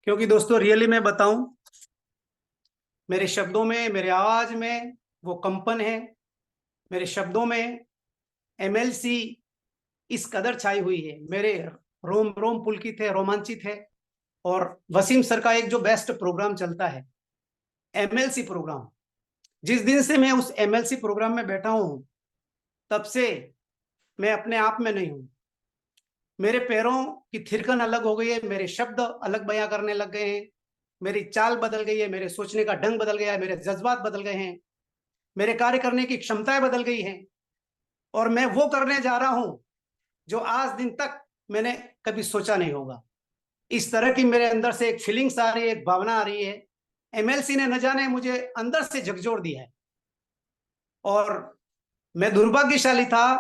क्योंकि दोस्तों रियली मैं बताऊं, मेरे शब्दों में, मेरे आवाज में वो कंपन है। मेरे शब्दों में एमएलसी इस कदर छाई हुई है, मेरे रोम रोम पुलकित है, रोमांचित है। और वसीम सर का एक जो बेस्ट प्रोग्राम चलता है, एमएलसी प्रोग्राम, जिस दिन से मैं उस एमएलसी प्रोग्राम में बैठा हूं, तब से मैं अपने आप में नहीं हूं। मेरे पैरों की थिरकन अलग हो गई है, मेरे शब्द अलग बयां करने लग गए हैं, मेरी चाल बदल गई है, मेरे सोचने का ढंग बदल गया है, मेरे जज्बात बदल गए हैं, मेरे कार्य करने की क्षमताएं बदल गई हैं। और मैं वो करने जा रहा हूं जो आज दिन तक मैंने कभी सोचा नहीं होगा। इस तरह की मेरे अंदर से एक फीलिंग्स आ रही है, एक भावना आ रही है। एमएलसी ने न जाने मुझे अंदर से झकझोर दिया है। और मैं दुर्भाग्यशाली था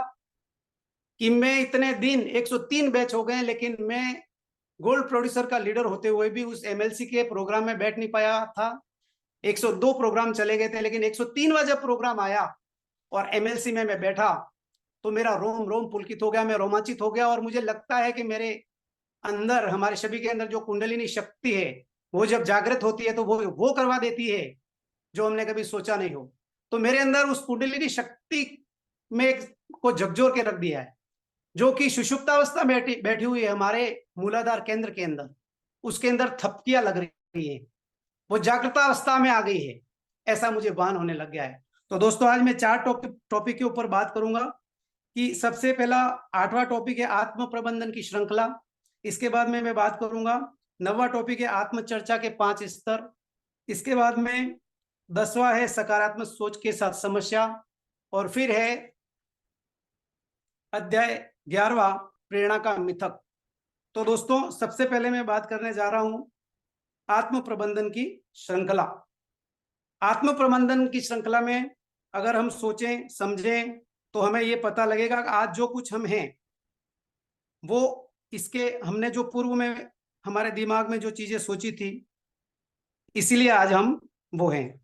कि मैं इतने दिन 103 बैच हो गए, लेकिन मैं गोल्ड प्रोड्यूसर का लीडर होते हुए भी उस एमएलसी के प्रोग्राम में बैठ नहीं पाया था। 102 प्रोग्राम चले गए थे, लेकिन 103वां जब प्रोग्राम आया और एमएलसी में मैं बैठा, तो मेरा रोम रोम पुलकित हो गया, मैं रोमांचित हो गया। और मुझे लगता है कि मेरे अंदर, हमारे सभी के अंदर जो कुंडलिनी शक्ति है, वो जब जागृत होती है तो वो करवा देती है जो हमने कभी सोचा नहीं हो। तो मेरे अंदर उस कुंडलिनी शक्ति में को झकझोर के रख दिया है, जो कि सुषुप्तावस्था बैठी बैठी हुई है हमारे मूलाधार केंद्र के अंदर। उसके अंदर थपकियां लग रही है, वो जागृतावस्था में आ गई है, ऐसा मुझे भान होने लग गया है। तो दोस्तों, आज मैं 4 टॉपिक के ऊपर बात करूंगा। कि सबसे पहला 8वां टॉपिक है आत्म प्रबंधन की श्रृंखला। इसके बाद में मैं बात करूंगा 9वां टॉपिक है आत्मचर्चा के 5 स्तर। इसके बाद में 10वां है सकारात्मक सोच के साथ समस्या। और फिर है अध्याय 11वां प्रेरणा का मिथक। तो दोस्तों, सबसे पहले मैं बात करने जा रहा हूं आत्म प्रबंधन की श्रृंखला। आत्म प्रबंधन की श्रृंखला में अगर हम सोचें समझें तो हमें यह पता लगेगा कि आज जो कुछ हम हैं, वो इसके हमने जो पूर्व में हमारे दिमाग में जो चीजें सोची थी, इसीलिए आज हम वो हैं।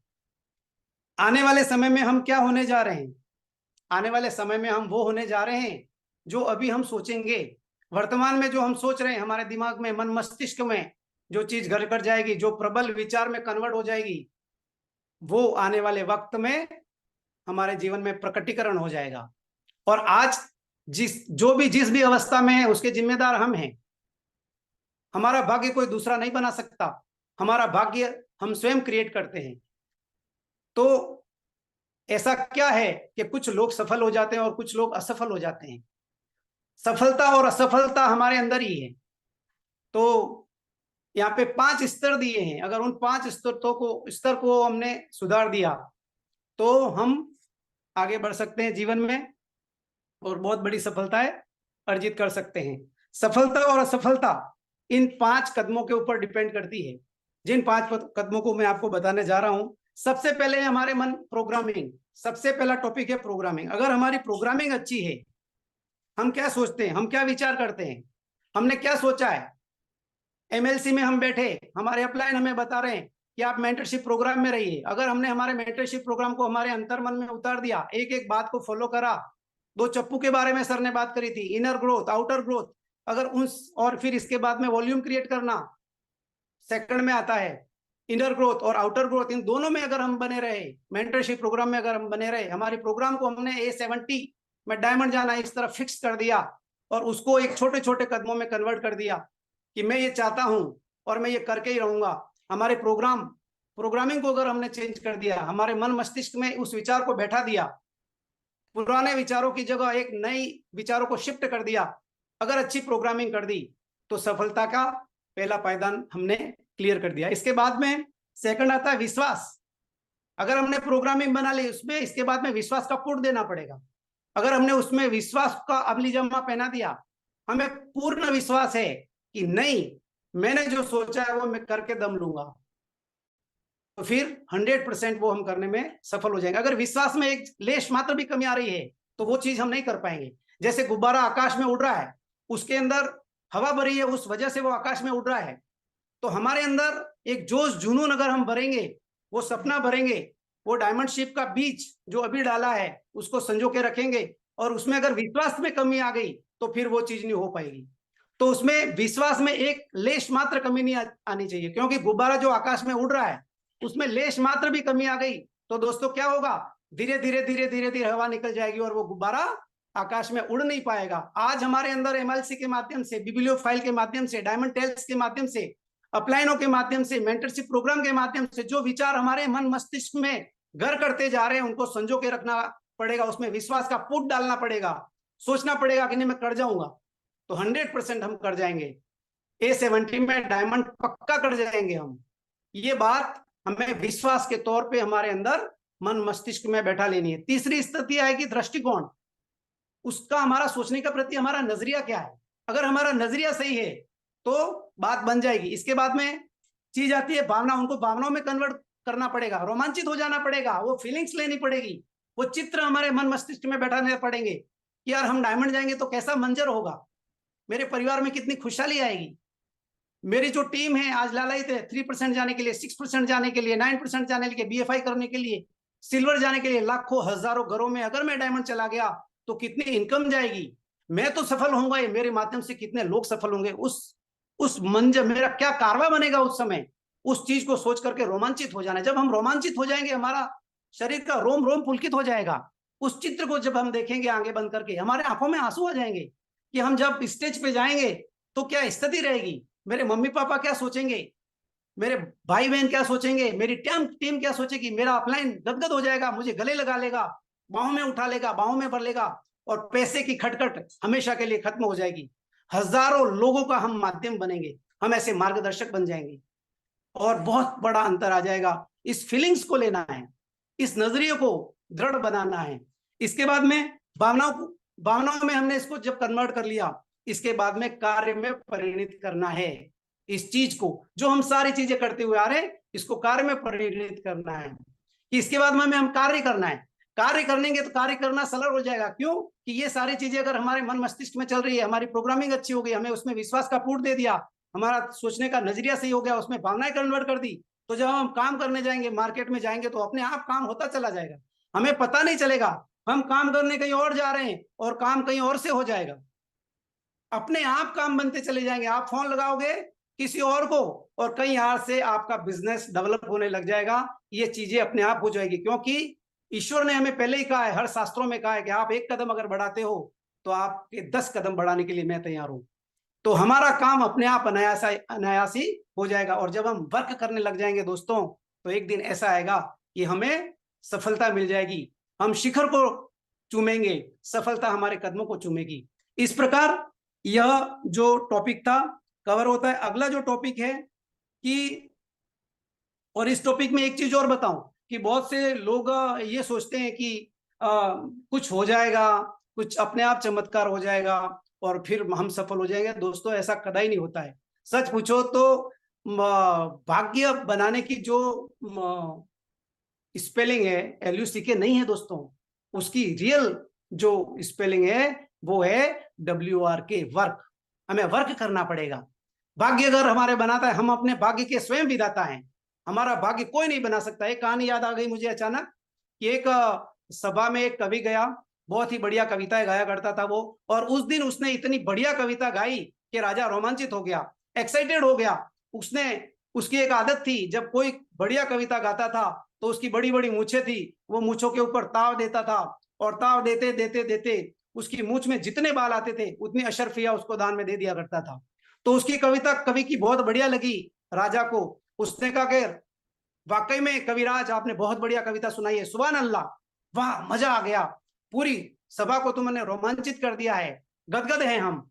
आने वाले समय में हम क्या होने जा रहे हैं? आने वाले समय में हम वो होने जा रहे हैं जो अभी हम सोचेंगे। वर्तमान में जो हम सोच रहे हैं, हमारे दिमाग में, मन मस्तिष्क में जो चीज घर कर जाएगी, जो प्रबल विचार में कन्वर्ट हो जाएगी, वो आने वाले वक्त में हमारे जीवन में प्रकटीकरण हो जाएगा। और आज जिस भी अवस्था में है, उसके जिम्मेदार हम हैं। हमारा भाग्य कोई दूसरा नहीं बना सकता, हमारा भाग्य हम स्वयं क्रिएट करते हैं। तो ऐसा क्या है कि कुछ लोग सफल हो जाते हैं और कुछ लोग असफल हो जाते हैं। सफलता और असफलता हमारे अंदर ही है। तो यहाँ पे 5 स्तर दिए हैं, अगर उन 5 स्तर को हमने सुधार दिया तो हम आगे बढ़ सकते हैं जीवन में और बहुत बड़ी सफलताएं अर्जित कर सकते हैं। सफलता और असफलता इन 5 कदमों के ऊपर डिपेंड करती है, जिन 5 कदमों को मैं आपको बताने जा रहा हूं। सबसे पहले हमारे मन प्रोग्रामिंग। सबसे पहला टॉपिक है प्रोग्रामिंग। अगर हमारी प्रोग्रामिंग अच्छी है, हम क्या सोचते हैं, हम क्या विचार करते हैं, हमने क्या सोचा है। एमएलसी में हम बैठे, हमारे अपलाइन हमें बता रहे हैं कि आप मेंटरशिप प्रोग्राम में रहिए। अगर हमने हमारे मेंटरशिप प्रोग्राम को हमारे अंतर्मन में उतार दिया, एक एक बात को फॉलो करा। 2 चप्पू के बारे में सर ने बात करी थी, इनर ग्रोथ, आउटर ग्रोथ। अगर उस और फिर इसके बाद में वॉल्यूम क्रिएट करना सेकंड में आता है। इनर ग्रोथ और आउटर ग्रोथ, इन दोनों में अगर हम बने रहे, मेंटरशिप प्रोग्राम में अगर हम बने रहे, हमारे प्रोग्राम को हमने A70 में डायमंड जाना इस तरह फिक्स कर दिया और उसको एक छोटे छोटे कदमों में कन्वर्ट कर दिया कि मैं ये चाहता हूं और मैं ये करके ही रहूंगा। हमारे प्रोग्रामिंग को अगर हमने चेंज कर दिया, हमारे मन मस्तिष्क में उस विचार को बैठा दिया, पुराने विचारों की जगह एक नई विचारों को शिफ्ट कर दिया, अगर अच्छी प्रोग्रामिंग कर दी, तो सफलता का पहला पायदान हमने क्लियर कर दिया। इसके बाद में सेकंड आता है विश्वास। अगर हमने प्रोग्रामिंग बना ली उसमें, इसके बाद में विश्वास का पुट देना पड़ेगा। अगर हमने उसमें विश्वास का अमली जमा पहना दिया, हमें पूर्ण विश्वास है कि नहीं, मैंने जो सोचा है वो मैं करके दम लूंगा, तो फिर 100% वो हम करने में सफल हो जाएंगे। अगर विश्वास में एक लेश मात्र भी कमी आ रही है तो वो चीज हम नहीं कर पाएंगे। जैसे गुब्बारा आकाश में उड़ रहा है, उसके अंदर हवा भरी है, उस वजह से वो आकाश में उड़ रहा है। तो हमारे अंदर एक जोश जुनून अगर हम भरेंगे, वो सपना भरेंगे, वो डायमंड शेप का बीज जो अभी डाला है उसको संजो के रखेंगे, और उसमें अगर विश्वास में कमी आ गई तो फिर वो चीज नहीं हो पाएगी। तो उसमें विश्वास में एक लेश मात्र कमी नहीं आनी चाहिए, क्योंकि गुब्बारा जो आकाश में उड़ रहा है उसमें लेश मात्र भी कमी आ गई तो दोस्तों क्या होगा, धीरे धीरे धीरे धीरे धीरे हवा निकल जाएगी और वो गुब्बारा आकाश में उड़ नहीं पाएगा। आज हमारे अंदर एमएलसी के माध्यम से, बिब्लियोफाइल के माध्यम से, डायमंड टेल्स के माध्यम से, अपलाइनों के माध्यम से, मेंटरशिप प्रोग्राम के माध्यम से जो विचार हमारे मन मस्तिष्क में घर करते जा रहे हैं उनको संजो के रखना पड़ेगा, उसमें विश्वास का पुट डालना पड़ेगा, सोचना पड़ेगा कि नहीं मैं कर जाऊंगा, तो 100% हम कर जाएंगे। A70 में डायमंड पक्का कर जाएंगे हम। ये बात हमें विश्वास के तौर पे हमारे अंदर मन मस्तिष्क में बैठा लेनी है। तीसरी स्थिति आएगी दृष्टिकोण, उसका हमारा सोचने के प्रति हमारा नजरिया क्या है। अगर हमारा नजरिया सही है तो बात बन जाएगी। इसके बाद में चीज आती है भावना, उनको भावनाओं में कन्वर्ट करना पड़ेगा, रोमांचित हो जाना पड़ेगा, वो फीलिंग्स लेनी पड़ेगी, वो चित्र हमारे मन मस्तिष्क में बैठाने पड़ेंगे कि यार हम डायमंड जाएंगे तो कैसा मंजर होगा, मेरे परिवार में कितनी खुशहाली आएगी, मेरी जो टीम है आज लालायित है 3% जाने के लिए, 6% जाने के लिए, 9% जाने के लिए, BFI करने के लिए, सिल्वर जाने के लिए, लाखों हजारों घरों में अगर मैं डायमंड चला गया तो कितनी इनकम जाएगी, मैं तो सफल होऊंगा, मेरे माध्यम से कितने लोग सफल होंगे, उस मंजर मेरा क्या कारवा बनेगा उस समय, उस चीज को सोच करके रोमांचित हो जाना। जब हम रोमांचित हो जाएंगे हमारा शरीर का रोम रोम पुलकित हो जाएगा। उस चित्र को जब हम देखेंगे आंखें बंद करके हमारे आंखों में आंसू आ जाएंगे कि हम जब स्टेज पे जाएंगे तो क्या स्थिति रहेगी, मेरे मम्मी पापा क्या सोचेंगे, मेरे भाई बहन क्या सोचेंगे, मेरी टीम क्या सोचेगी, मेरा अपलाइन गदगद हो जाएगा, मुझे गले लगा लेगा, बाहों में उठा लेगा, बाहों में भर लेगा और पैसे की खटखट हमेशा के लिए खत्म हो जाएगी। हजारों लोगों का हम माध्यम बनेंगे, हम ऐसे मार्गदर्शक बन जाएंगे और बहुत बड़ा अंतर आ जाएगा। इस फीलिंग्स को लेना है, इस नजरिए को दृढ़ बनाना है। इसके बाद में भावनाओं में हमने इसको जब कन्वर्ट कर लिया, इसके बाद में कार्य में परिणित करना है। इस चीज को जो हम सारी चीजें करते हुए आ रहे हैं इसको कार्य में परिणित करना है। इसके बाद में हमें हम कार्य करना है, कार्य करेंगे तो कार्य करना सरल हो जाएगा। क्यों कि ये सारी चीजें अगर हमारे मन मस्तिष्क में चल रही है, हमारी प्रोग्रामिंग अच्छी हो गई, हमें उसमें विश्वास का पुट दे दिया, हमारा सोचने का नजरिया सही हो गया, उसमें भावनाएं कन्वर्ट कर दी, तो जब हम काम करने जाएंगे, मार्केट में जाएंगे तो अपने आप काम होता चला जाएगा, हमें पता नहीं चलेगा हम काम करने कहीं और जा रहे हैं और काम कहीं और से हो जाएगा, अपने आप काम बनते चले जाएंगे। आप फोन लगाओगे किसी और को और कहीं और से आपका बिजनेस डेवलप होने लग जाएगा, ये चीजें अपने आप हो जाएगी। क्योंकि ईश्वर ने हमें पहले ही कहा है, हर शास्त्रों में कहा है कि आप 1 कदम अगर बढ़ाते हो तो आपके 10 कदम बढ़ाने के लिए मैं तैयार हूं। तो हमारा काम अपने आप अनायासी हो जाएगा। और जब हम वर्क करने लग जाएंगे दोस्तों तो एक दिन ऐसा आएगा कि हमें सफलता मिल जाएगी, हम शिखर को चूमेंगे, सफलता हमारे कदमों को चूमेगी। इस प्रकार यह जो टॉपिक था कवर होता है। अगला जो टॉपिक है कि, और इस टॉपिक में एक चीज और बताऊं कि बहुत से लोग ये सोचते हैं कि कुछ हो जाएगा, कुछ अपने आप चमत्कार हो जाएगा और फिर हम सफल हो जाएंगे। दोस्तों ऐसा कदाई नहीं होता है। सच पूछो तो भाग्य बनाने की जो स्पेलिंग है LUCK नहीं है दोस्तों, उसकी रियल जो स्पेलिंग है वो है WRK, वर्क। हमें वर्क करना पड़ेगा। भाग्य अगर हमारे बनाता है, हम अपने भाग्य के स्वयं विधाता हैं, हमारा भाग्य कोई नहीं बना सकता। एक कहानी याद आ गई मुझे अचानक कि एक सभा में एक कवि गया, बहुत ही बढ़िया कविताएं गाया करता था वो, और उस दिन उसने इतनी बढ़िया कविता गाई कि राजा रोमांचित हो गया, एक्साइटेड हो गया। उसकी एक आदत थी, जब कोई बढ़िया कविता गाता था तो उसकी बड़ी बड़ी मूछें थी, वो मूछों के ऊपर ताव देता था और ताव देते देते देते उसकी मूछ में जितने बाल आते थे उतनी अशरफिया उसको दान में दे दिया करता था। तो उसकी कविता कवि की बहुत बढ़िया लगी राजा को। उसने कहा कि वाकई में कविराज आपने बहुत बढ़िया कविता सुनाई है, सुभान अल्लाह, वाह मजा आ गया, पूरी सभा को तुमने रोमांचित कर दिया है, गदगद हैं हम।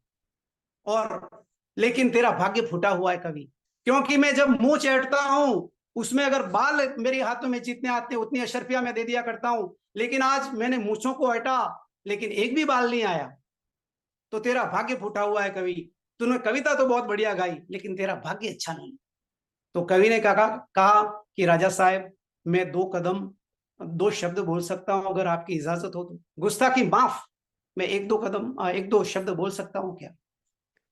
और लेकिन तेरा भाग्य फूटा हुआ है कवि, क्योंकि मैं जब मुंह चेटता हूं उसमें अगर बाल मेरे हाथों में जितने आते हैं उतनी अशरफिया मैं दे दिया करता हूं, लेकिन आज मैंने मूछों को हटा लेकिन एक भी बाल नहीं आया, तो तेरा भाग्य फूटा हुआ है कवि। तूने कविता तो बहुत बढ़िया गाई लेकिन तेरा भाग्य अच्छा नहीं। तो कवि ने कहा कि राजा साहब मैं 2 शब्द बोल सकता हूं अगर आपकी इजाजत हो तो। गुस्ताखी माफ, मैं 1-2 शब्द बोल सकता हूं क्या?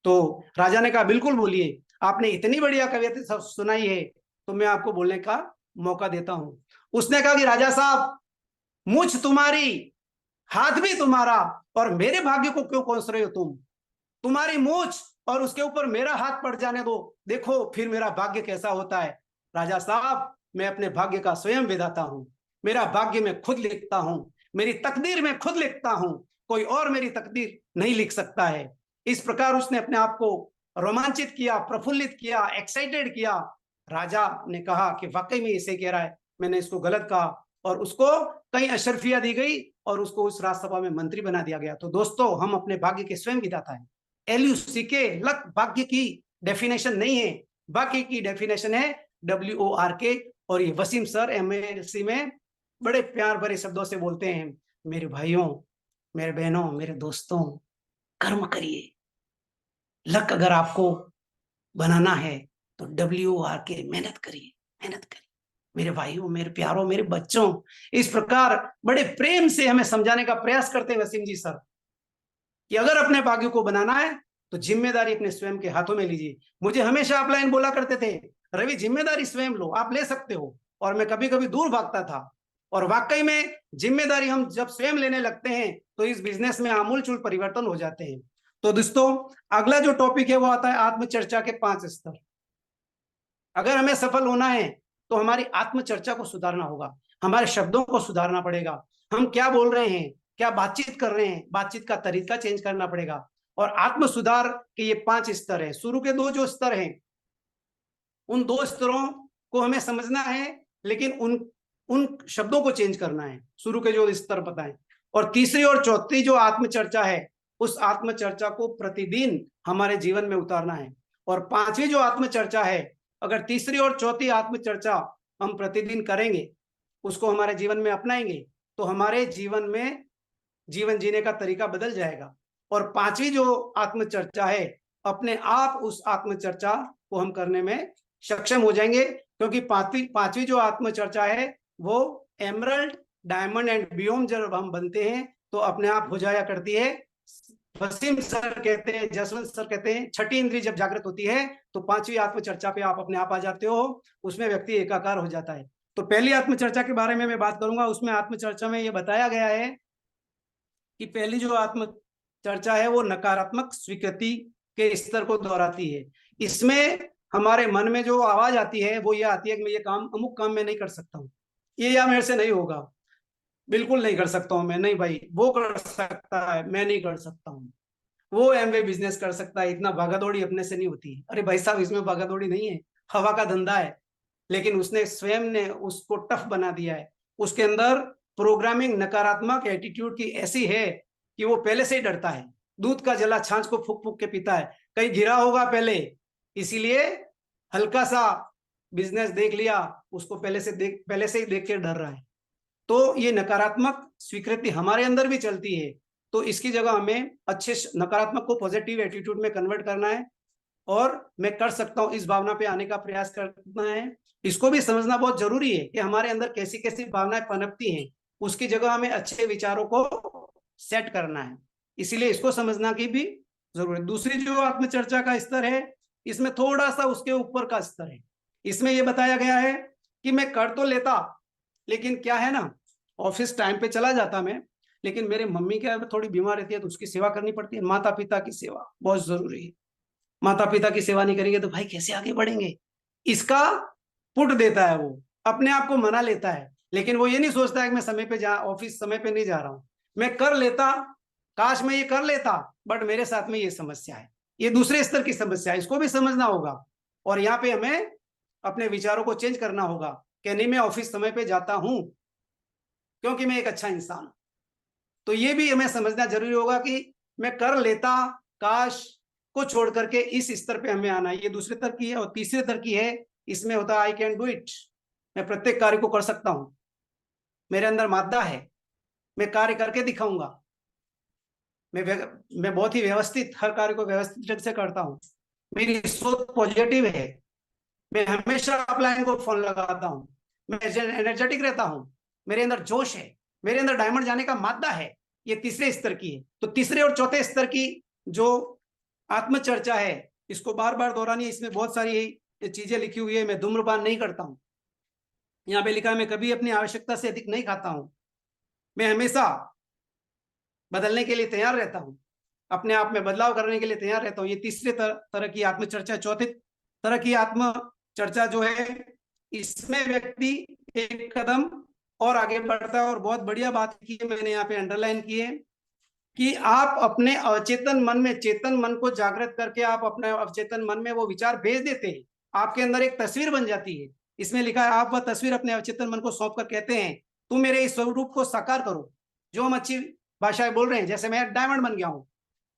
तो राजा ने कहा बिल्कुल बोलिए, आपने इतनी बढ़िया कविता सुनाई है तो मैं आपको बोलने का मौका देता हूं। उसने कहा कि राजा साहब मुझ तुम्हारी, हाथ भी तुम्हारा, और मेरे भाग्य को क्यों कोस रहे हो तुम? तुम्हारी मूछ और उसके ऊपर मेरा हाथ पड़ जाने दो, देखो फिर मेरा भाग्य कैसा होता है। राजा साहब, मैं अपने भाग्य का स्वयं विधाता हूं, मेरा भाग्य मैं खुद लिखता हूं, मेरी तकदीर मैं खुद लिखता हूं, कोई और मेरी तकदीर नहीं लिख सकता है। इस प्रकार उसने अपने आप को रोमांचित किया, प्रफुल्लित किया, एक्साइटेड किया। राजा ने कहा कि वाकई में इसे कह रहा है, मैंने इसको गलत कहा, और उसको कई अशरफियां दी गई और उसको उस राज्यसभा में मंत्री बना दिया गया। तो दोस्तों, हम अपने भाग्य के स्वयं विधाता हैं। LUCK, लक भाग्य की डेफिनेशन नहीं है, भाग्य की डेफिनेशन है WORK। और ये वसीम सर MLC में बड़े प्यार भरे शब्दों से बोलते हैं, मेरे भाइयों, मेरे बहनों, मेरे दोस्तों, कर्म करिए। लक अगर आपको बनाना है तो WORK, मेहनत करिए, मेहनत करिए। मेरे भाइयों, मेरे प्यारों, मेरे बच्चों, इस प्रकार बड़े प्रेम से हमें समझाने का प्रयास करते हैं वसीम जी सर कि अगर अपने भाग्य को बनाना है तो जिम्मेदारी अपने स्वयं के हाथों में लीजिए। मुझे हमेशा अपलाइन बोला करते थे, रवि जिम्मेदारी स्वयं लो, आप ले सकते हो। और मैं कभी कभी दूर भागता था, और वाकई में जिम्मेदारी हम जब स्वयं लेने लगते हैं तो इस बिजनेस में आमूलचूल परिवर्तन हो जाते हैं। तो दोस्तों, अगला जो टॉपिक है वो आता है आत्मचर्चा के 5 स्तर। अगर हमें सफल होना है तो हमारी आत्मचर्चा को सुधारना होगा, हमारे शब्दों को सुधारना पड़ेगा, हम क्या बोल रहे हैं, क्या बातचीत कर रहे हैं, बातचीत का तरीका चेंज करना पड़ेगा। और आत्म सुधार के ये 5 स्तर है। शुरू के 2 जो स्तर हैं, उन 2 स्तरों को हमें समझना है, लेकिन उन उन शब्दों को चेंज करना है। शुरू के जो स्तर बताएं, और तीसरी और चौथी जो आत्मचर्चा है, उस आत्मचर्चा को प्रतिदिन हमारे जीवन में उतारना है। और 5वीं जो आत्मचर्चा है, अगर तीसरी और चौथी आत्मचर्चा हम प्रतिदिन करेंगे, उसको हमारे जीवन में अपनाएंगे, तो हमारे जीवन में जीवन जीने का तरीका बदल जाएगा। और 5वीं जो आत्मचर्चा है, अपने आप उस आत्मचर्चा को हम करने में सक्षम हो जाएंगे, क्योंकि पांचवी जो आत्मचर्चा है वो एमरल्ड, डायमंड एंड बियोम जब हम बनते हैं तो अपने आप हो जाया करती है। वसीम सर कहते हैं, जसवंत सर कहते हैं, छठी इंद्री जब जागृत होती है तो 5वीं आत्मचर्चा पे आप अपने आप आ जाते हो, उसमें व्यक्ति एकाकार हो जाता है। तो पहली आत्मचर्चा के बारे में मैं बात करूंगा। उसमें आत्मचर्चा में ये बताया गया है कि पहली जो आत्म चर्चा है वो नकारात्मक स्वीकृति के स्तर को दोहराती है। इसमें हमारे मन में जो आवाज आती है वो ये आती है कि मैं ये काम, अमुक काम मैं नहीं कर सकता हूँ, ये या मेरे से नहीं होगा, बिल्कुल नहीं कर सकता हूँ मैं, नहीं भाई वो कर सकता है, मैं नहीं कर सकता हूँ, वो एमवे बिजनेस कर सकता है, इतना भागादौड़ी अपने से नहीं होती। अरे भाई साहब, इसमें भागादौड़ी नहीं है, हवा का धंधा है, लेकिन उसने स्वयं ने उसको टफ बना दिया है। उसके अंदर प्रोग्रामिंग नकारात्मक एटीट्यूड की ऐसी है कि वो पहले से ही डरता है, दूध का जला छाछ को फूक फूक के पीता है, कहीं गिरा होगा पहले, इसीलिए हल्का सा बिजनेस देख लिया, उसको पहले से ही देख के डर रहा है। तो ये नकारात्मक स्वीकृति हमारे अंदर भी चलती है, तो इसकी जगह हमें अच्छे नकारात्मक को पॉजिटिव एटीट्यूड में कन्वर्ट करना है, और मैं कर सकता हूं इस भावना पे आने का प्रयास करना है। इसको भी समझना बहुत जरूरी है कि हमारे अंदर कैसी कैसी भावनाएं पनपती हैं, उसकी जगह हमें अच्छे विचारों को सेट करना है, इसीलिए इसको समझना की भी जरूरत है। दूसरी जो आत्मचर्चा का स्तर है, इसमें थोड़ा सा उसके ऊपर का स्तर है। इसमें यह बताया गया है कि मैं कर तो लेता, लेकिन क्या है ना, ऑफिस टाइम पे चला जाता मैं, लेकिन मेरे मम्मी क्या थोड़ी बीमार रहती है तो उसकी सेवा करनी पड़ती है। माता पिता की सेवा बहुत जरूरी है, माता पिता की सेवा नहीं करेंगे तो भाई कैसे आगे बढ़ेंगे। इसका पुट देता है, वो अपने आप को मना लेता है, लेकिन वो ये नहीं सोचता है कि मैं समय पे ऑफिस समय पे नहीं जा रहा हूं, मैं कर लेता, काश मैं ये कर लेता, बट मेरे साथ में ये समस्या है, ये दूसरे स्तर की समस्या है, इसको भी समझना होगा। और यहाँ पे हमें अपने विचारों को चेंज करना होगा कि नहीं, मैं ऑफिस समय पे जाता हूं क्योंकि मैं एक अच्छा इंसान हूं। तो ये भी हमें समझना जरूरी होगा कि मैं कर लेता, काश को छोड़ करके इस स्तर पे हमें आना है। ये दूसरे स्तर की है। और तीसरे स्तर की है, इसमें होता है आई कैन डू इट, मैं प्रत्येक कार्य को कर सकता हूं, मेरे अंदर मादा है, मैं कार्य करके दिखाऊंगा, मैं बहुत ही व्यवस्थित हर कार्य को व्यवस्थित ढंग से करता हूं, मेरी सोच पॉजिटिव है, मैं हमेशा अपलाइन को फोन लगाता हूं, मैं एनर्जेटिक रहता हूं, मेरे अंदर जोश है, मेरे अंदर डायमंड जाने का मादा है। ये तीसरे स्तर की है। तो तीसरे और चौथे स्तर की जो आत्मचर्चा है, इसको बार बार दोहरानी है। इसमें बहुत सारी चीजें लिखी हुई है। मैं धूम्रपान नहीं करता हूं, यहाँ पे लिखा है मैं कभी अपनी आवश्यकता से अधिक नहीं खाता हूं, मैं हमेशा बदलने के लिए तैयार रहता हूं, अपने आप में बदलाव करने के लिए तैयार रहता हूँ। ये तीसरे तरह की आत्मचर्चा। चौथे तरह की आत्मचर्चा जो है, इसमें व्यक्ति एक कदम और आगे बढ़ता है। और बहुत बढ़िया बात की है, मैंने यहाँ पे अंडरलाइन की है कि आप अपने अवचेतन मन में चेतन मन को जागृत करके आप अपने अवचेतन मन में वो विचार भेज देते हैं। आपके अंदर एक तस्वीर बन जाती है। इसमें लिखा है, आप वह तस्वीर अपने अवचेतन मन को सौंप कर कहते हैं, तुम मेरे इस स्वरूप को साकार करो। जो हम अच्छी भाषाएं बोल रहे हैं, जैसे मैं डायमंड बन गया हूं,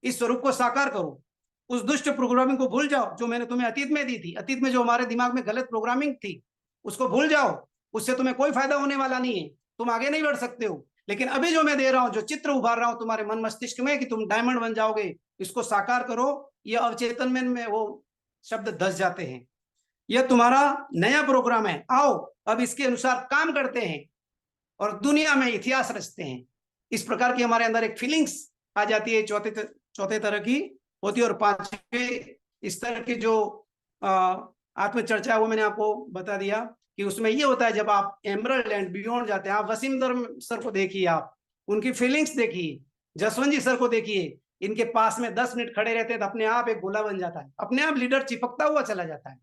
इस स्वरूप को साकार करो। उस दुष्ट प्रोग्रामिंग को भूल जाओ जो मैंने तुम्हें अतीत में दी थी। अतीत में जो हमारे दिमाग में गलत प्रोग्रामिंग थी, उसको भूल जाओ। उससे तुम्हें कोई फायदा होने वाला नहीं है, तुम आगे नहीं बढ़ सकते हो। लेकिन अभी जो मैं दे रहा हूं, जो चित्र उभार रहा हूं तुम्हारे मन मस्तिष्क में कि तुम डायमंड बन जाओगे, इसको साकार करो। ये अवचेतन में वो शब्द धस जाते हैं। यह तुम्हारा नया प्रोग्राम है, आओ अब इसके अनुसार काम करते हैं और दुनिया में इतिहास रचते हैं। इस प्रकार की हमारे अंदर एक फीलिंग्स आ जाती है। चौथे तरह की होती है। और पांचवे स्तर की जो आत्मचर्चा है, वो मैंने आपको बता दिया कि उसमें ये होता है, जब आप एमरल्ड एंड बियॉन्ड जाते हैं। आप वसीम सर को देखिए, आप उनकी फीलिंग्स देखिए, जसवंत जी सर को देखिए, इनके पास में 10 मिनट खड़े रहते हैं तो अपने आप एक गोला बन जाता है, अपने आप लीडर चिपकता हुआ चला जाता है।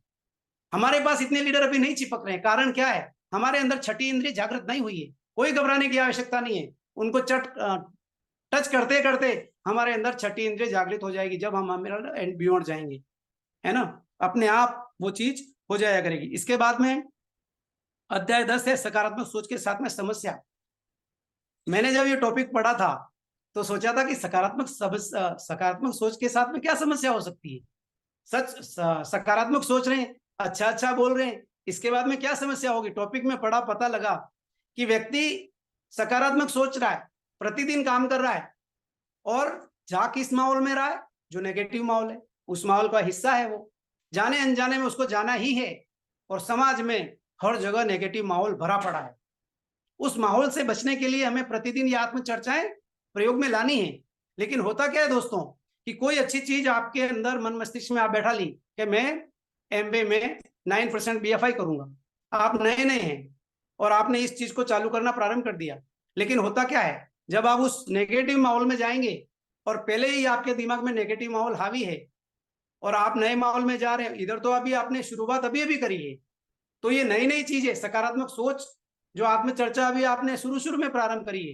हमारे पास इतने लीडर अभी नहीं चिपक रहे हैं। कारण क्या है? हमारे अंदर छठी इंद्रिय जागृत नहीं हुई है। कोई घबराने की आवश्यकता नहीं है। उनको टच करते करते हमारे अंदर छठी इंद्रिय जागृत हो जाएगी। जब हम एमरल्ड एंड बियॉन्ड जाएंगे, है ना, अपने आप वो चीज हो जाया करेगी। इसके बाद में अध्याय 10 है सकारात्मक सोच के साथ में समस्या। मैंने जब ये टॉपिक पढ़ा था तो सोचा था कि सकारात्मक सोच के साथ में क्या समस्या हो सकती है। सकारात्मक सोच रहे हैं, अच्छा अच्छा बोल रहे हैं, इसके बाद में क्या समस्या होगी। टॉपिक में पढ़ा, पता लगा कि व्यक्ति सकारात्मक सोच रहा है, प्रतिदिन काम कर रहा है, और जा किस माहौल में रहा है, जो नेगेटिव माहौल है, उस माहौल का हिस्सा है वो। जाने अनजाने में उसको जाना ही है। और समाज में हर जगह नेगेटिव माहौल भरा पड़ा है। उस माहौल से बचने के लिए हमें प्रतिदिन ये आत्मचर्चाएं प्रयोग में लानी है। लेकिन होता क्या है दोस्तों, कि कोई अच्छी चीज आपके अंदर मन मस्तिष्क में आप बैठा ली कि मैं एमबीए में 9% बीएफआई करूंगा। आप नए नए हैं और आपने इस चीज को चालू करना प्रारंभ कर दिया। लेकिन होता क्या है, जब आप उस नेगेटिव माहौल में जाएंगे और पहले ही आपके दिमाग में नेगेटिव माहौल हावी है और आप नए माहौल में जा रहे हैं, इधर तो अभी आपने शुरुआत अभी अभी करी है, तो ये नई नई चीज है। सकारात्मक सोच जो आत्मचर्चा अभी आपने शुरू में प्रारंभ करी है,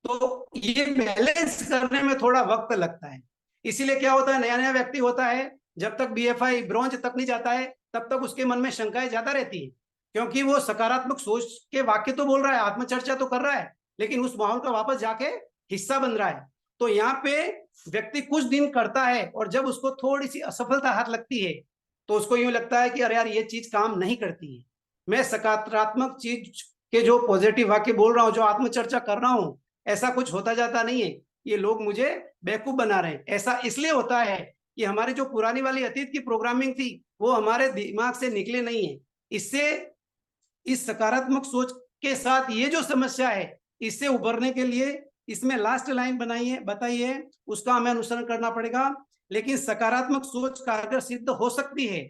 तो ये बैलेंस करने में थोड़ा वक्त लगता है। इसीलिए क्या होता है, नया नया व्यक्ति होता है, जब तक बीएफआई ब्रॉन्ज तक नहीं जाता है तब तक उसके मन में शंकाएं ज्यादा रहती है। क्योंकि वो सकारात्मक सोच के वाक्य तो बोल रहा है, आत्मचर्चा तो कर रहा है, लेकिन उस माहौल का वापस जाके हिस्सा बन रहा है। तो यहाँ पे व्यक्ति कुछ दिन करता है और जब उसको थोड़ी सी असफलता हाथ लगती है तो उसको यूं लगता है कि अरे यार, ये चीज काम नहीं करती है। मैं सकारात्मक चीज के जो पॉजिटिव वाक्य बोल रहा हूँ, जो आत्मचर्चा कर रहा हूँ, ऐसा कुछ होता जाता नहीं है। ये लोग मुझे बेवकूफ बना रहे हैं। ऐसा इसलिए होता है कि हमारी जो पुरानी वाली अतीत की प्रोग्रामिंग थी वो हमारे दिमाग से निकले नहीं है। इससे इस सकारात्मक सोच के साथ ये जो समस्या है, इससे उभरने के लिए इसमें लास्ट लाइन बताई है, उसका हमें अनुसरण करना पड़ेगा। लेकिन सकारात्मक सोच कारगर सिद्ध हो सकती है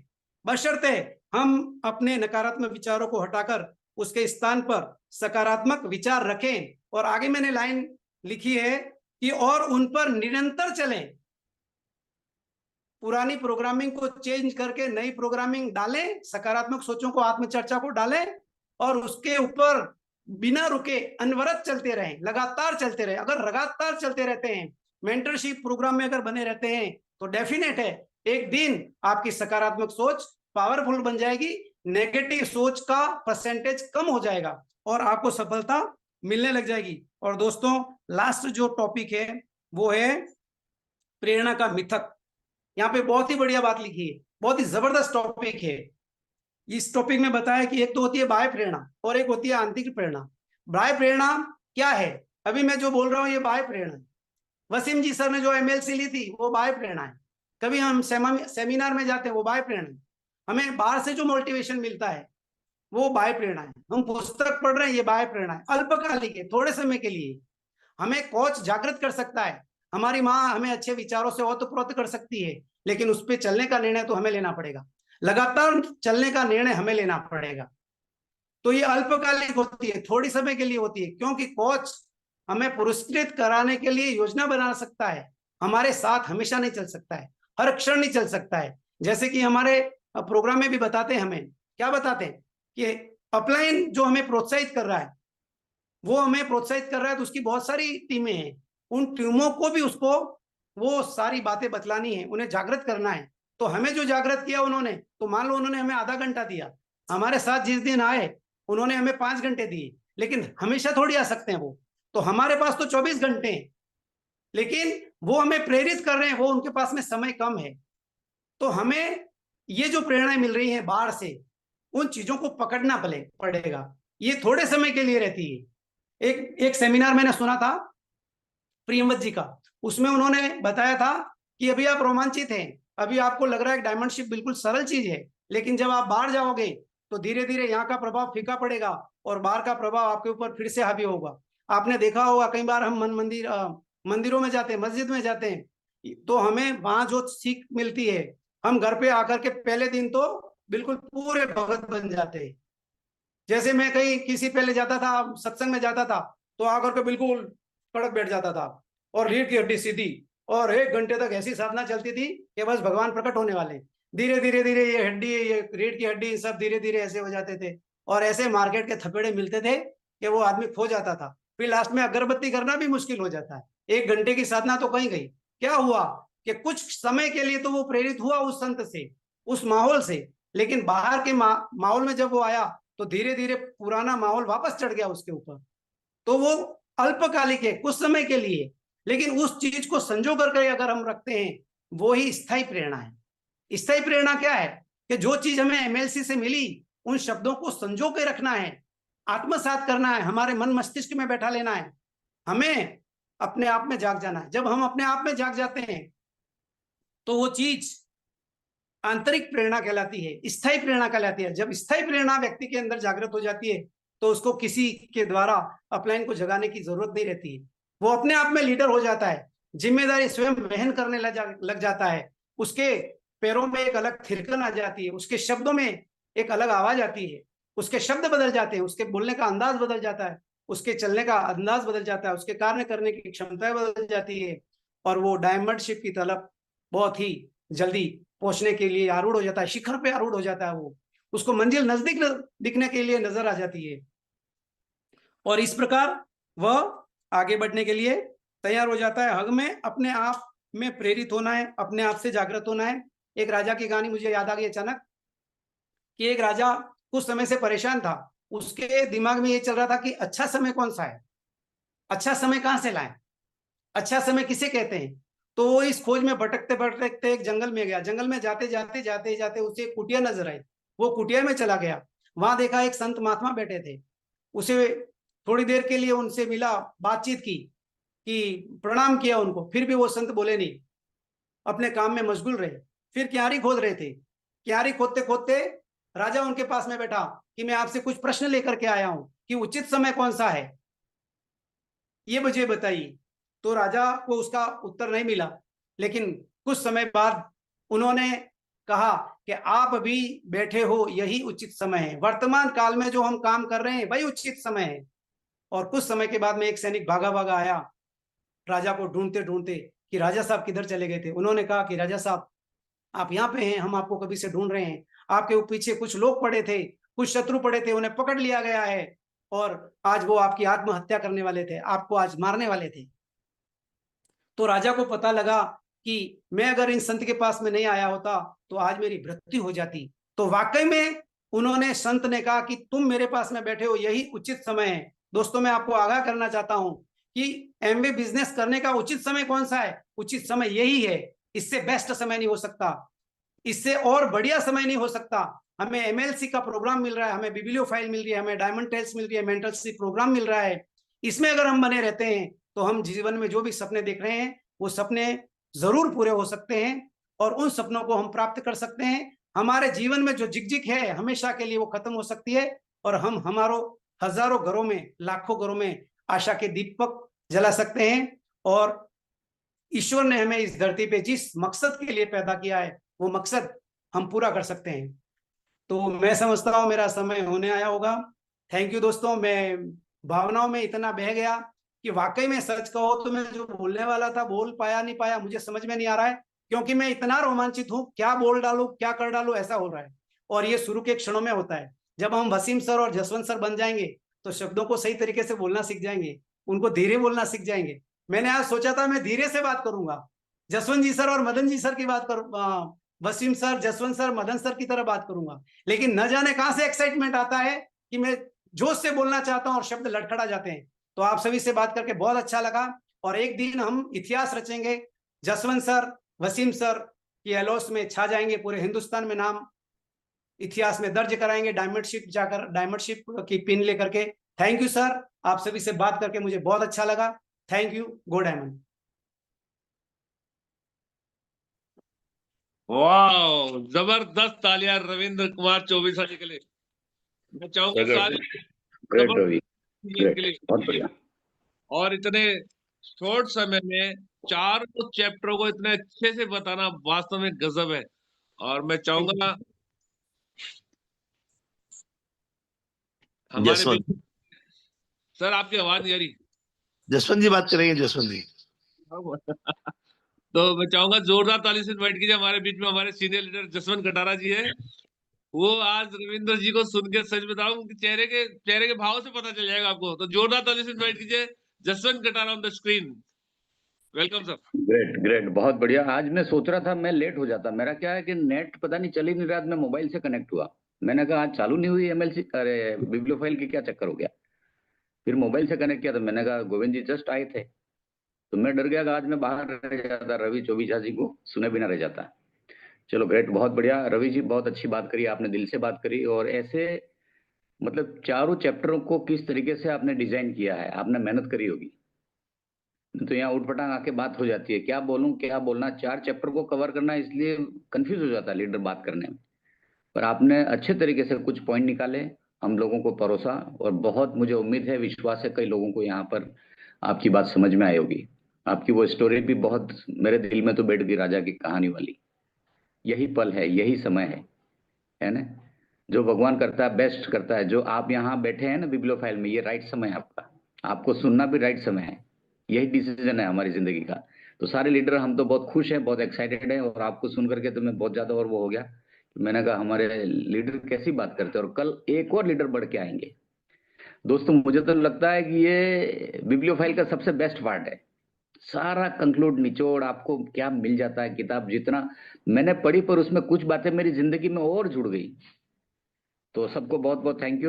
बशर्ते हम अपने नकारात्मक विचारों को हटाकर उसके स्थान पर सकारात्मक विचार रखें। और आगे मैंने लाइन लिखी है कि और उन पर निरंतर चलें। पुरानी प्रोग्रामिंग को चेंज करके नई प्रोग्रामिंग डालें, सकारात्मक सोचों को, आत्मचर्चा को डालें और उसके ऊपर बिना रुके अनवरत चलते रहें, लगातार चलते रहें। अगर लगातार चलते रहते हैं, मेंटरशिप प्रोग्राम में अगर बने रहते हैं, तो डेफिनेट है एक दिन आपकी सकारात्मक सोच पावरफुल बन जाएगी, नेगेटिव सोच का परसेंटेज कम हो जाएगा और आपको सफलता मिलने लग जाएगी। और दोस्तों, लास्ट जो टॉपिक है वो है प्रेरणा का मिथक। यहाँ पे बहुत ही बढ़िया बात लिखी है, बहुत ही जबरदस्त टॉपिक है। इस टॉपिक में बताया कि एक तो होती है बाह्य प्रेरणा और एक होती है आंतरिक प्रेरणा। बाह्य प्रेरणा क्या है? अभी मैं जो बोल रहा हूँ ये बाह्य प्रेरणा। वसीम जी सर ने जो एमएलसी ली थी वो बाह्य प्रेरणा है। कभी हम सेमिनार में जाते हैं, वो बाह्य प्रेरणा है। हमें बाहर से जो मोटिवेशन मिलता है वो बाह्य प्रेरणा है। हम पुस्तक पढ़ रहे हैं, ये बाह्य प्रेरणा है, अल्पकालिक है, थोड़े समय के लिए। हमें कोच जागृत कर सकता है, हमारी माँ हमें अच्छे विचारों से ओतप्रोत कर सकती है, लेकिन उस पर चलने का निर्णय तो हमें लेना पड़ेगा। लगातार चलने का निर्णय हमें लेना पड़ेगा। तो ये अल्पकालिक होती है, थोड़ी समय के लिए होती है, क्योंकि कोच हमें पुरस्कृत कराने के लिए योजना बना सकता है, हमारे साथ हमेशा नहीं चल सकता है, हर क्षण नहीं चल सकता है। जैसे कि हमारे प्रोग्राम में भी बताते हैं, हमें क्या बताते हैं कि अपलाइन जो हमें प्रोत्साहित कर रहा है, वो हमें प्रोत्साहित कर रहा है, तो उसकी बहुत सारी टीमें हैं, उन टीमों को भी उसको वो सारी बातें बतलानी है, उन्हें जागृत करना है। तो हमें जो जागृत किया उन्होंने, तो मान लो उन्होंने हमें आधा घंटा दिया, हमारे साथ जिस दिन आए उन्होंने हमें 5 घंटे दिए, लेकिन हमेशा थोड़ी आ सकते हैं वो, तो हमारे पास तो 24 घंटे हैं, लेकिन वो हमें प्रेरित कर रहे हैं, वो उनके पास में समय कम है। तो हमें ये जो प्रेरणाएं मिल रही हैं बाहर से, उन चीजों को पकड़ना पड़ेगा। ये थोड़े समय के लिए रहती है। एक सेमिनार मैंने सुना था प्रियमवत जी का, उसमें उन्होंने बताया था कि अभी आप रोमांचित हैं, अभी आपको लग रहा है डायमंड शिप बिल्कुल सरल चीज है, लेकिन जब आप बाहर जाओगे तो धीरे धीरे यहाँ का प्रभाव फीका पड़ेगा और बाहर का प्रभाव आपके ऊपर फिर से हावी होगा। आपने देखा होगा कई बार हम मंदिरों में जाते हैं, मस्जिद में जाते हैं, तो हमें वहां जो सीख मिलती है, हम घर पे आकर के पहले दिन तो बिल्कुल पूरे भगत बन जाते हैं। जैसे मैं कहीं किसी पहले जाता था, सत्संग में जाता था, तो आकर के बिल्कुल कड़क बैठ जाता था और रीढ़ की हड्डी सीधी, और 1 घंटे तक ऐसी साधना चलती थी कि बस भगवान प्रकट होने वाले। धीरे धीरे धीरे ये हड्डी, ये रीढ़ की हड्डी, सब धीरे धीरे ऐसे हो जाते थे, और ऐसे मार्केट के थपेड़े मिलते थे कि वो आदमी खो जाता था। फिर लास्ट में अगरबत्ती करना भी मुश्किल हो जाता है। 1 घंटे की साधना तो कहीं गई। क्या हुआ कि कुछ समय के लिए तो वो प्रेरित हुआ उस संत से, उस माहौल से, लेकिन बाहर के माहौल में जब वो आया तो धीरे धीरे पुराना माहौल वापस चढ़ गया उसके ऊपर। तो वो अल्पकालिक है, कुछ समय के लिए, लेकिन उस चीज को संजो करके अगर हम रखते हैं, वो ही स्थायी प्रेरणा है। स्थायी प्रेरणा क्या है कि जो चीज हमें एमएलसी से मिली, उन शब्दों को संजो के रखना है, आत्मसात करना है, हमारे मन मस्तिष्क में बैठा लेना है, हमें अपने आप में जाग जाना है। जब हम अपने आप में जाग जाते हैं तो वो चीज आंतरिक प्रेरणा कहलाती है, स्थायी प्रेरणा कहलाती है। जब स्थायी प्रेरणा व्यक्ति के अंदर जागृत हो जाती है तो उसको किसी के द्वारा अपलाइन को जगाने की जरूरत नहीं रहती है। वो अपने आप में लीडर हो जाता है, जिम्मेदारी स्वयं वहन करने लग जाता है। उसके पैरों में एक अलग थिरकन आ जाती है, उसके शब्दों में एक अलग आवाज आती है, उसके शब्द बदल जाते हैं, उसके बोलने का अंदाज बदल जाता है, उसके चलने का अंदाज बदल जाता है, उसके कार्य करने की क्षमताएं बदल जाती है, और वो डायमंड शिप की तरफ बहुत ही जल्दी पहुंचने के लिए आरूढ़ हो जाता है, शिखर पे आरूढ़ हो जाता है। वो उसको मंजिल नजदीक दिखने के लिए नजर आ जाती है, और इस प्रकार वह आगे बढ़ने के लिए तैयार हो जाता है। हमें अपने आप में प्रेरित होना है, अपने आप से जागृत होना है। एक राजा की कहानी मुझे याद आ गई अचानक, कि एक राजा कुछ समय से परेशान था। उसके दिमाग में ये चल रहा था कि अच्छा समय कौन सा है, अच्छा समय कहां से लाएं, अच्छा समय किसे कहते हैं। तो वो इस खोज में भटकते भटकते एक जंगल में गया। जंगल में जाते जाते जाते जाते उसे एक कुटिया नजर आई। वो कुटिया में चला गया, वहां देखा एक संत महात्मा बैठे थे। उसे थोड़ी देर के लिए उनसे मिला, बातचीत की, कि प्रणाम किया उनको, फिर भी वो संत बोले नहीं, अपने काम में मशगूल रहे। फिर क्यारी खोद रहे थे। क्यारी खोदते खोदते राजा उनके पास में बैठा कि मैं आपसे कुछ प्रश्न लेकर के आया हूं, कि उचित समय कौन सा है, ये मुझे बताइए। तो राजा को उसका उत्तर नहीं मिला, लेकिन कुछ समय बाद उन्होंने कहा कि आप अभी बैठे हो, यही उचित समय है, वर्तमान काल में जो हम काम कर रहे हैं वही उचित समय है। और कुछ समय के बाद में एक सैनिक भागा भागा आया राजा को ढूंढते ढूंढते, कि राजा साहब किधर चले गए थे। उन्होंने कहा कि राजा साहब आप यहाँ पे हैं, हम आपको कभी से ढूंढ रहे हैं, आपके पीछे कुछ लोग पड़े थे, कुछ शत्रु पड़े थे, उन्हें पकड़ लिया गया है, और आज वो आपकी आत्महत्या करने वाले थे, आपको आज मारने वाले थे। तो राजा को पता लगा कि मैं अगर इन संत के पास में नहीं आया होता तो आज मेरी मृत्यु हो जाती। तो वाकई में उन्होंने, संत ने कहा कि तुम मेरे पास में बैठे हो, यही उचित समय है। दोस्तों, मैं आपको आगाह करना चाहता हूं कि एमबी बिजनेस करने का उचित समय कौन सा है? उचित समय यही है। इससे बेस्ट समय नहीं हो सकता, इससे और बढ़िया समय नहीं हो सकता। हमें एमएलसी का प्रोग्राम मिल रहा है, हमें बिब्लियोफाइल मिल रही है, हमें डायमंड टेल्स मिल रही है, मेंटरशिप प्रोग्राम मिल रहा है। इसमें अगर हम बने रहते हैं तो हम जीवन में जो भी सपने देख रहे हैं वो सपने जरूर पूरे हो सकते हैं, और उन सपनों को हम प्राप्त कर सकते हैं। हमारे जीवन में जो झिकझिक है हमेशा के लिए वो खत्म हो सकती है, और हम हमारो हजारों घरों में, लाखों घरों में आशा के दीपक जला सकते हैं। और ईश्वर ने हमें इस धरती पे जिस मकसद के लिए पैदा किया है वो मकसद हम पूरा कर सकते हैं। तो मैं समझता हूँ मेरा समय होने आया होगा। थैंक यू दोस्तों, मैं भावनाओं में इतना बह गया कि वाकई में सच कहो तो मैं जो बोलने वाला था बोल पाया नहीं पाया, मुझे समझ में नहीं आ रहा है, क्योंकि मैं इतना रोमांचित हूं, क्या बोल डालू क्या कर डालू ऐसा हो रहा है। और ये शुरू के क्षणों में होता है। जब हम वसीम सर और जसवंत सर बन जाएंगे तो शब्दों को सही तरीके से बोलना सीख जाएंगे, उनको धीरे बोलना सीख जाएंगे। मैंने आज सोचा था मैं धीरे से बात करूंगा, जसवंत जी सर और मदन जी सर की बात करूं, Waseem sir, Jaswant sir, Madan sir की तरह बात करूंगा, लेकिन न जाने कहां से एक्साइटमेंट आता है कि मैं जोश से बोलना चाहता हूं और शब्द लड़खड़ा जाते हैं। तो आप सभी से बात करके बहुत अच्छा लगा, और एक दिन हम इतिहास रचेंगे। जसवंत सर, वसीम सर की एलोस में छा जाएंगे, पूरे हिंदुस्तान में नाम इतिहास में दर्ज कराएंगे, डायमंड शिप जाकर, डायमंड शिप की पिन लेकर के। थैंक यू सर, आप सभी से बात करके मुझे बहुत अच्छा लगा। Thank you, go diamond. वाह, जबरदस्त तालियां रविंद्र कुमार चौबीसा जी के लिए। मैं चाहूंगा सारे ग्रेट रवि, के लिए। बहुत बढ़िया। और इतने शॉर्ट समय में चारों चैप्टरों को इतने अच्छे से बताना वास्तव में गजब है। और मैं चाहूंगा हमारे बीच सर, आपकी आवाज नहीं आ रही। जसवंत जी बात करेंगे, जसवंत जी। तो मैं चाहूंगा जोरदार ताली से इनवाइट कीजिए हमारे बीच में, हमारे सीनियर लीडर जसवंत कटारा जी है। वो आज रविंद्र जी को सुन के सच बताऊं कि चेहरे के भाव से पता चल जाएगा आपको। तो जोरदार ताली से इनवाइट कीजिए Jaswant Katara on the screen. Welcome sir. Great great, बहुत बढ़िया। आज मैं सोच रहा था मैं लेट हो जाता, मेरा क्या है कि नेट पता नहीं चल ही नहीं रहा, मैं मोबाइल से कनेक्ट हुआ। मैंने कहा आज चालू नहीं हुई एमएलसी, अरे बिब्लियोफाइल की क्या चक्कर हो गया। फिर मोबाइल से कनेक्ट किया तो मैंने कहा गोविंद जी जस्ट आए थे, तो मैं डर गया कि आज मैं बाहर रह जाता, रवि चौबीसा जी को सुने बिना रह जाता। चलो ग्रेट, बहुत बढ़िया रवि जी, बहुत अच्छी बात करी आपने, दिल से बात करी। और ऐसे मतलब चारों चैप्टरों को किस तरीके से आपने डिजाइन किया है, आपने मेहनत करी होगी। तो यहाँ उठपटांग आके बात हो जाती है, क्या बोलूं क्या बोलना, 4 चैप्टर को कवर करना, इसलिए कंफ्यूज हो जाता है लीडर बात करने में। पर आपने अच्छे तरीके से कुछ पॉइंट निकाले, हम लोगों को परोसा, और बहुत मुझे उम्मीद है, विश्वास है कई लोगों को यहाँ पर आपकी बात समझ में आई होगी। आपकी वो स्टोरी भी बहुत मेरे दिल में तो बैठ गई, राजा की कहानी वाली। यही पल है, यही समय है ना, जो भगवान करता है बेस्ट करता है। जो आप यहाँ बैठे हैं ना बिब्लियोफाइल में, ये राइट समय है आपका, आपको सुनना भी राइट समय है। यही डिसीजन है हमारी जिंदगी का। तो सारे लीडर हम तो बहुत खुश हैं, बहुत एक्साइटेड हैं, और आपको सुन करके तो मैं बहुत ज्यादा और वो हो गया। मैंने कहा हमारे लीडर कैसी बात करते हैं, और कल एक और लीडर बढ़ के आएंगे। दोस्तों मुझे तो लगता है कि ये बिब्लियोफाइल का सबसे बेस्ट पार्ट है। सारा कंक्लूड निचोड़ आपको क्या मिल जाता है, किताब जितना मैंने पढ़ी पर उसमें कुछ बातें मेरी जिंदगी में और जुड़ गई। तो सबको बहुत बहुत thank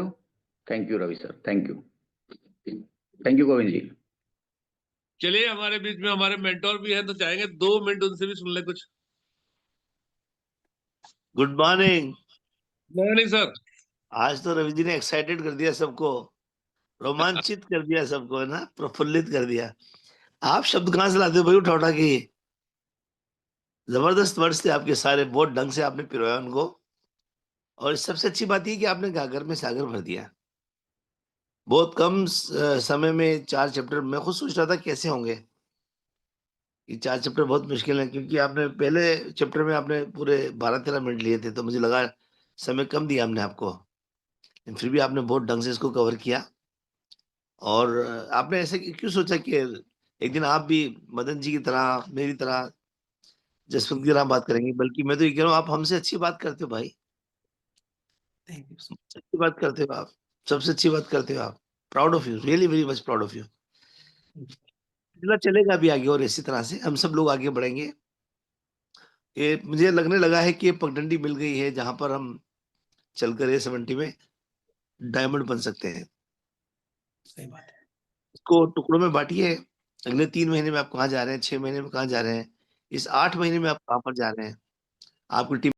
you Ravi sir, thank you Govind ji. चलिए, हमारे बीच में हमारे मेंटोर भी हैं, तो चाहेंगे 2 मिनट उनसे भी सुन ले कुछ। Good morning. Morning sir. आज तो रवि जी ने एक्साइटेड कर दिया सबको, रोमांचित कर दिया सबको, है ना, प्रफुल्लित कर दिया। आप शब्द कहाँ से लाते हो भाई, उठा उठा के। जबरदस्त वर्ड्स थे आपके सारे, बहुत ढंग से आपने पिरोया उनको। और सबसे अच्छी बात ये कि आपने गागर में सागर भर दिया। बहुत कम समय में 4 चैप्टर, मैं खुद सोच रहा था कैसे होंगे ये 4 चैप्टर, बहुत मुश्किल है, क्योंकि आपने पहले चैप्टर में आपने पूरे 12-13 मिनट लिए थे, तो मुझे लगा समय कम दिया हमने आपको, लेकिन फिर भी आपने बहुत ढंग से इसको कवर किया। और आपने ऐसे क्यों सोचा कि एक दिन आप भी मदन जी की तरह, मेरी तरह, जसवंत की तरह बात करेंगे? बल्कि मैं तो ये कह रहा हूँ, आप हमसे अच्छी बात करते हो भाई, थैंक यू। अच्छी बात करते हो आप, सबसे अच्छी बात करते हो आप। Proud of you, really very much proud of you. चलेगा भी आगे, और इसी तरह से हम सब लोग आगे बढ़ेंगे। ये मुझे लगने लगा है कि ये पगडंडी मिल गई है जहां पर हम चलकर A70 में डायमंड बन सकते हैं। सही बात है। इसको टुकड़ों में बांटिए, अगले 3 महीने में आप कहाँ जा रहे हैं, 6 महीने में कहाँ जा रहे हैं, इस 8 महीने में आप कहाँ पर जा रहे हैं, आपकी टीम